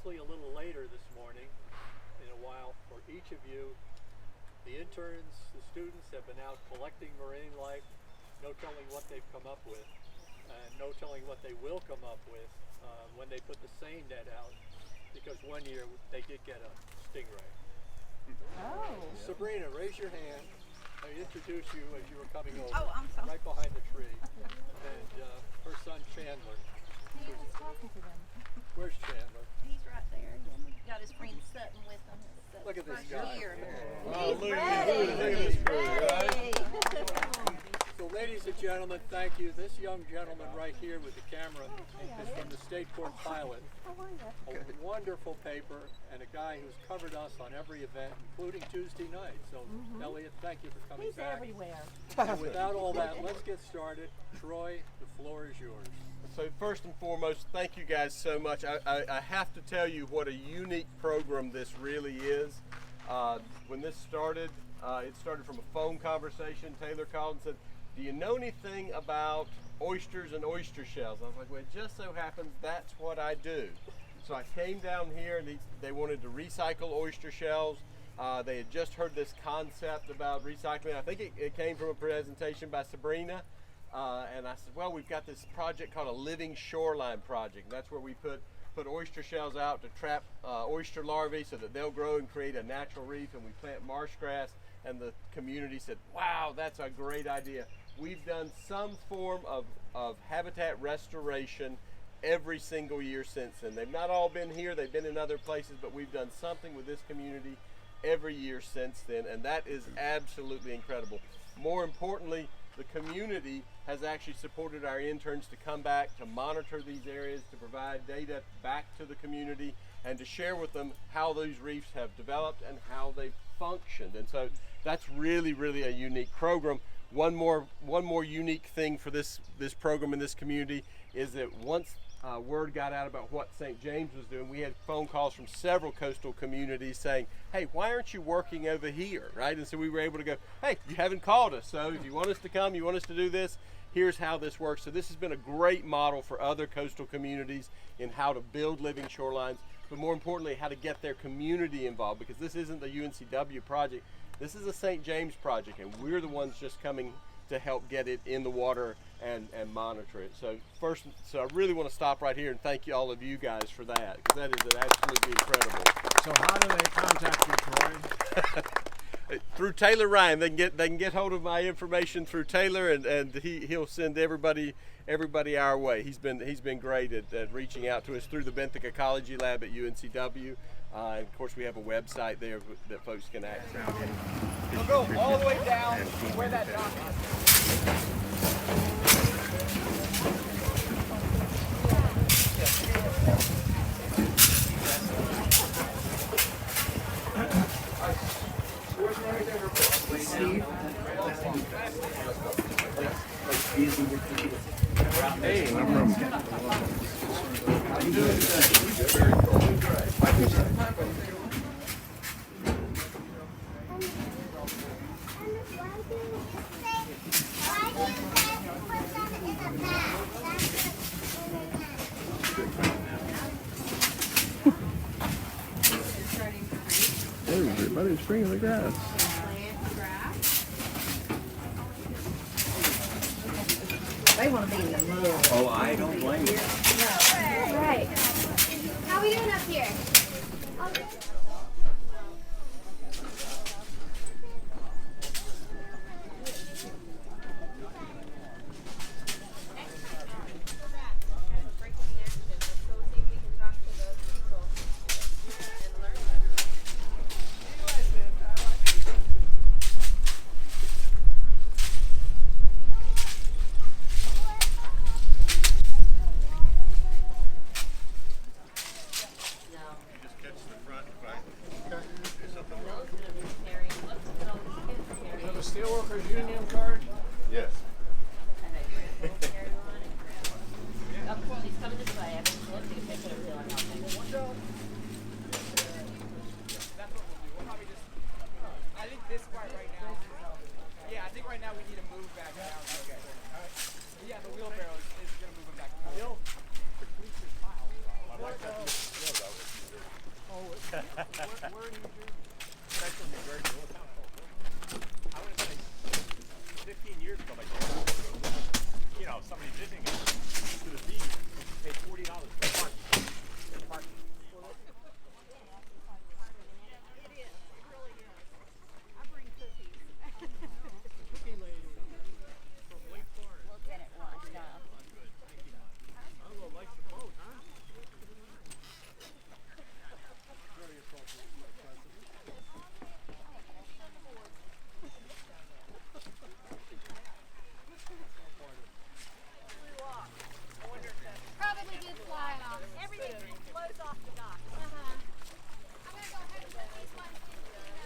purposely a little later this morning in a while for each of you. The interns, the students have been out collecting marine life, no telling what they've come up with, and no telling what they will come up with when they put the seine net out, because one year they did get a stingray. Oh. Sabrina, raise your hand. I introduced you as you were coming over. Oh, I'm sorry. Right behind the tree. And her son Chandler. He was talking to them. Where's Chandler? He's right there. He got his friend Sutton with him. Look at this guy. Here. Oh, He's look ready. at this crew, Ready. So ladies and gentlemen, thank you. This young gentleman right here with the camera is from the State Court Pilot. A wonderful paper and a guy who's covered us on every event, including Tuesday night. So Elliot, thank you for coming He's back. everywhere. And without all that, let's get started. Troy, the floor is yours. So first and foremost, thank you guys so much. I have to tell you what a unique program this really is. When this started, it started from a phone conversation. Taylor called and said, "Do you know anything about oysters and oyster shells?" I was like, "Well, it just so happens that's what I do." So I came down here and they wanted to recycle oyster shells. They had just heard this concept about recycling. I think it came from a presentation by Sabrina. And I said, well, we've got this project called a Living Shoreline Project. That's where we put oyster shells out to trap oyster larvae so that they'll grow and create a natural reef, and we plant marsh grass. And the community said, wow, that's a great idea. We've done some form of habitat restoration every single year since then. They've not all been here, they've been in other places, but we've done something with this community every year since then, and that is absolutely incredible. More importantly, the community has actually supported our interns to come back, to monitor these areas, to provide data back to the community, and to share with them how those reefs have developed and how they've functioned. And so that's really, really a unique program. One more unique thing for this program in this community is that once word got out about what St. James was doing, we had phone calls from several coastal communities saying, hey, why aren't you working over here, right? And so we were able to go, hey, you haven't called us, so if you want us to come, you want us to do this, here's how this works. So this has been a great model for other coastal communities in how to build living shorelines, but more importantly, how to get their community involved, because this isn't the UNCW project, this is a St. James project, and we're the ones just coming to help get it in the water and monitor it. So I really want to stop right here and thank you, all of you guys, for that, because that is absolutely incredible. So how do they contact you, Troy? Through Taylor Ryan. They can get hold of my information through Taylor, and he'll send everybody our way. He's been great at reaching out to us through the Benthic Ecology Lab at UNCW. And of course, we have a website there that folks can access. We'll go all the way down where that dock is. Everybody's bringing the grass. They want to be in the mud. Oh, I don't blame you. Right. How are we doing up here? Just catch the front if I Where in New Jersey? Central New Jersey. What town called? I would say 15 years ago, my dad, somebody visiting us to the beach, you pay $40 for parking. Parking. It is. It really is. I bring cookies. Cookie lady from Lake Forest. We'll get it washed up. Oh, well, likes the boat, huh? Very appropriate, my president. Probably did fly off. Everything flows off the dock. I'm gonna go ahead and put these ones in the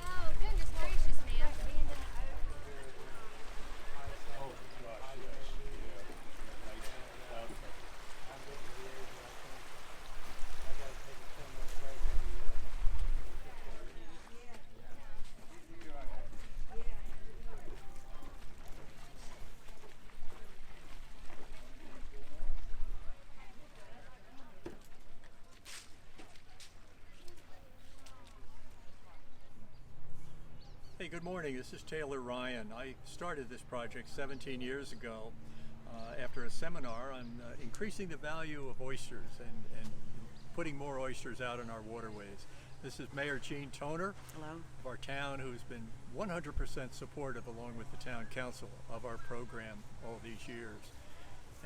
Oh, goodness gracious, man. Hey, good morning. This is Taylor Ryan. I started this project 17 years ago after a seminar on increasing the value of oysters and putting more oysters out in our waterways. This is Mayor Gene Toner of our town, who's been 100% supportive, along with the town council, of our program all these years.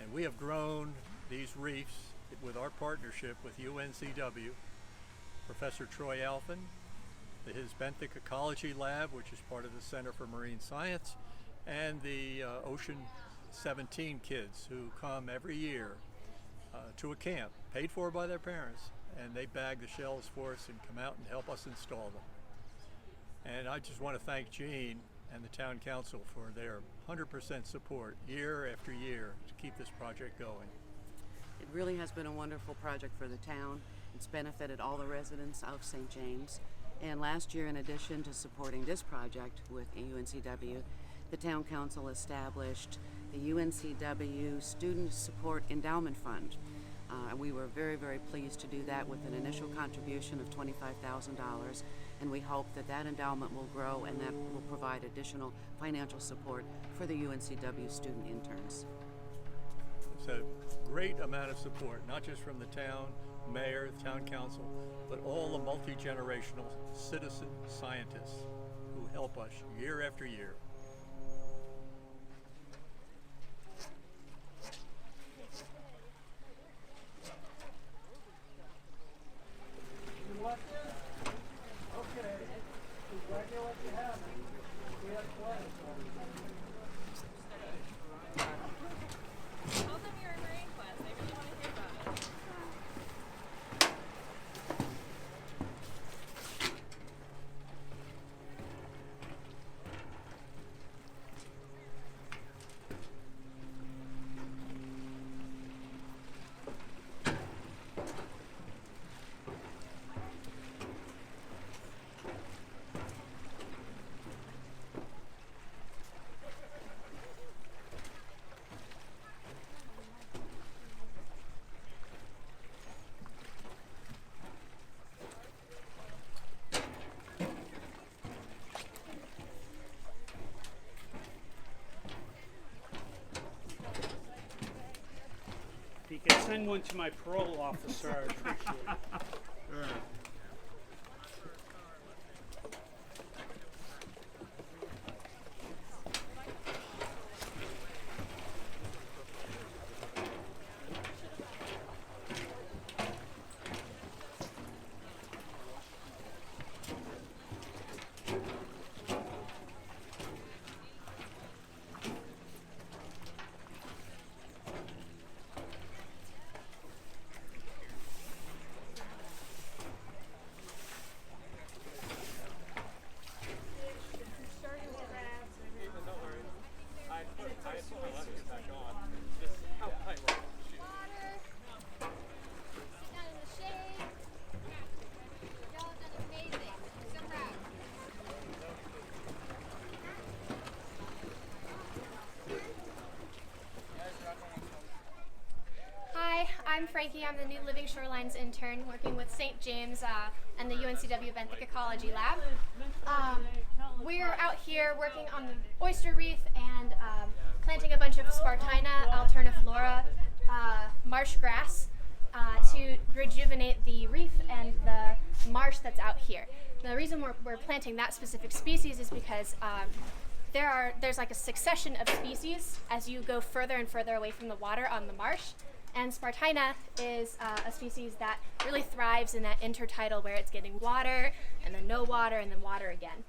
And we have grown these reefs with our partnership with UNCW, Professor Troy Alphen, his benthic ecology lab, which is part of the Center for Marine Science, and the Ocean 17 kids who come every year to a camp paid for by their parents, and they bag the shells for us and come out and help us install them. And I just want to thank Gene and the town council for their 100% support year after year to keep this project going. It really has been a wonderful project for the town. It's benefited all the residents of St. James. And last year, in addition to supporting this project with UNCW, the town council established the UNCW Student Support Endowment Fund. We were very, very pleased to do that with an initial contribution of $25,000, and we hope that that endowment will grow and that will provide additional financial support for the UNCW student interns. It's a great amount of support, not just from the town mayor, the town council, but all the multi-generational citizen scientists who help us year after year. Tell them you're in Marine class. They really want to hear about it. If you could send one to my parole officer, I'd appreciate it. I'm Frankie. I'm the new Living Shorelines intern working with St. James and the UNCW Benthic Ecology Lab. We're out here working on the oyster reef and planting a bunch of Spartina, alterniflora, marsh grass to rejuvenate the reef and the marsh that's out here. Now, the reason we're planting that specific species is because there's like a succession of species as you go further and further away from the water on the marsh. And Spartina is a species that really thrives in that intertidal where it's getting water and then no water and then water again.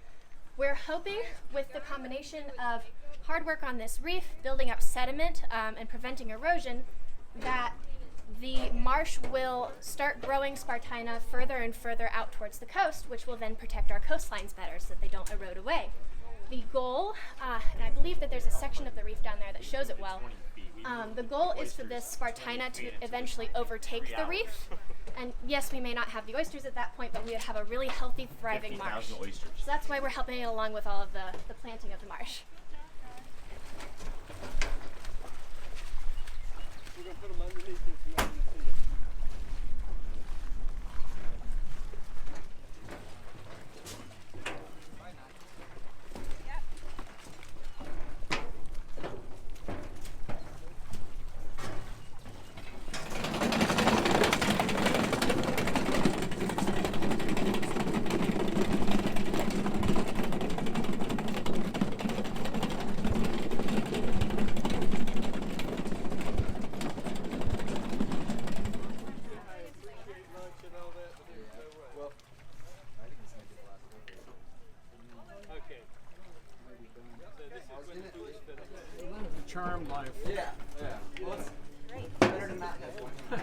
We're hoping with the combination of hard work on this reef, building up sediment and preventing erosion, that the marsh will start growing Spartina further and further out towards the coast, which will then protect our coastlines better so that they don't erode away. The goal, and I believe that there's a section of the reef down there that shows it well, the goal is for this Spartina to eventually overtake the reef. And yes, we may not have the oysters at that point, but we would have a really healthy, thriving marsh. So that's why we're helping it along with all of the planting of the marsh. We're going to put them underneath you so you can see them. Charm life. Yeah. Well, it's great. Better than that. How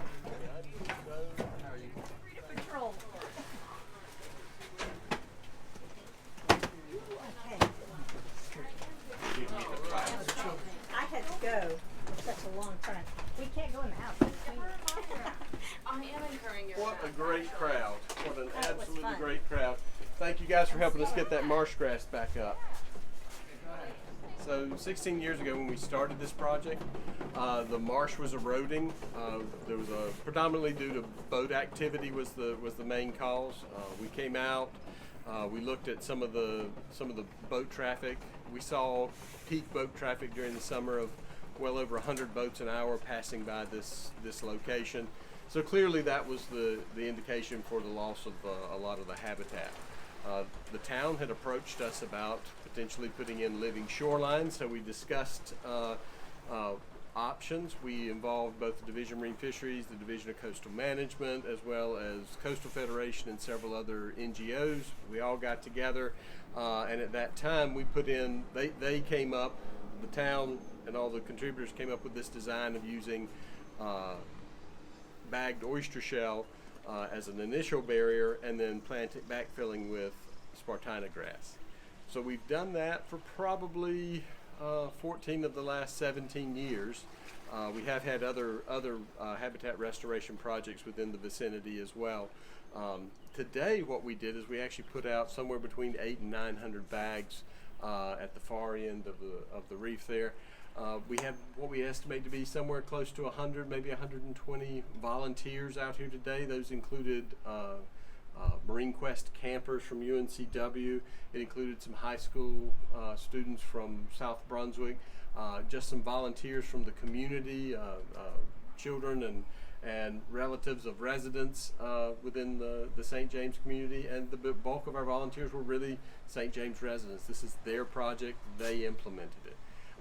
are you? Patrol. I had to go for such a long time. We can't go in the house. I am incurring your What a great crowd. What an That was absolutely fun. great crowd. Thank you guys for helping us get that marsh grass back up. So 16 years ago when we started this project, the marsh was eroding. There was predominantly due to boat activity was the main cause. We came out, we looked at some of the boat traffic. We saw peak boat traffic during the summer of well over 100 boats an hour passing by this location. So clearly that was the indication for the loss of a lot of the habitat. The town had approached us about potentially putting in Living Shoreline, so we discussed options. We involved both the Division of Marine Fisheries, the Division of Coastal Management, as well as Coastal Federation and several other NGOs. We all got together, and at that time we put in, they came up, the town and all the contributors came up with this design of using bagged oyster shell as an initial barrier, and then backfilling with Spartina grass. So we've done that for probably 14 of the last 17 years. We have had other habitat restoration projects within the vicinity as well. Today what we did is we actually put out somewhere between 800 and 900 bags at the far end of the reef there. We have what we estimate to be somewhere close to 100, maybe 120 volunteers out here today. Those included Marine Quest campers from UNCW. It included some high school students from South Brunswick, just some volunteers from the community, children and relatives of residents within the St. James community, and the bulk of our volunteers were really St. James residents. This is their project, they implemented it.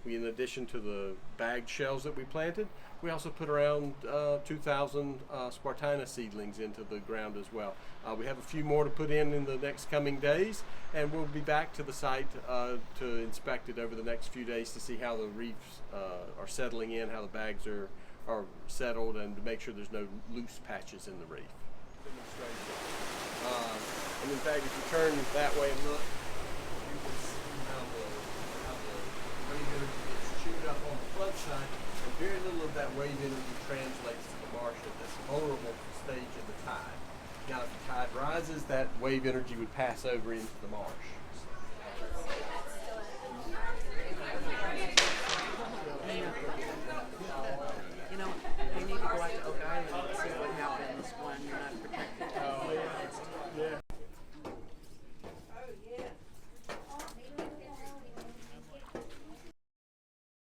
We, in addition to the bagged shells that we planted, we also put around 2,000 Spartina seedlings into the ground as well. We have a few more to put in the next coming days, and we'll be back to the site to inspect it over the next few days to see how the reefs are settling in, how the bags are settled, and to make sure there's no loose patches in the reef. And in fact, if you turn that way and look, you can see how the wave energy gets chewed up on the flood side, and very little of that wave energy translates to the marsh at this vulnerable stage of the tide. Now, if the tide rises, that wave energy would pass over into the marsh.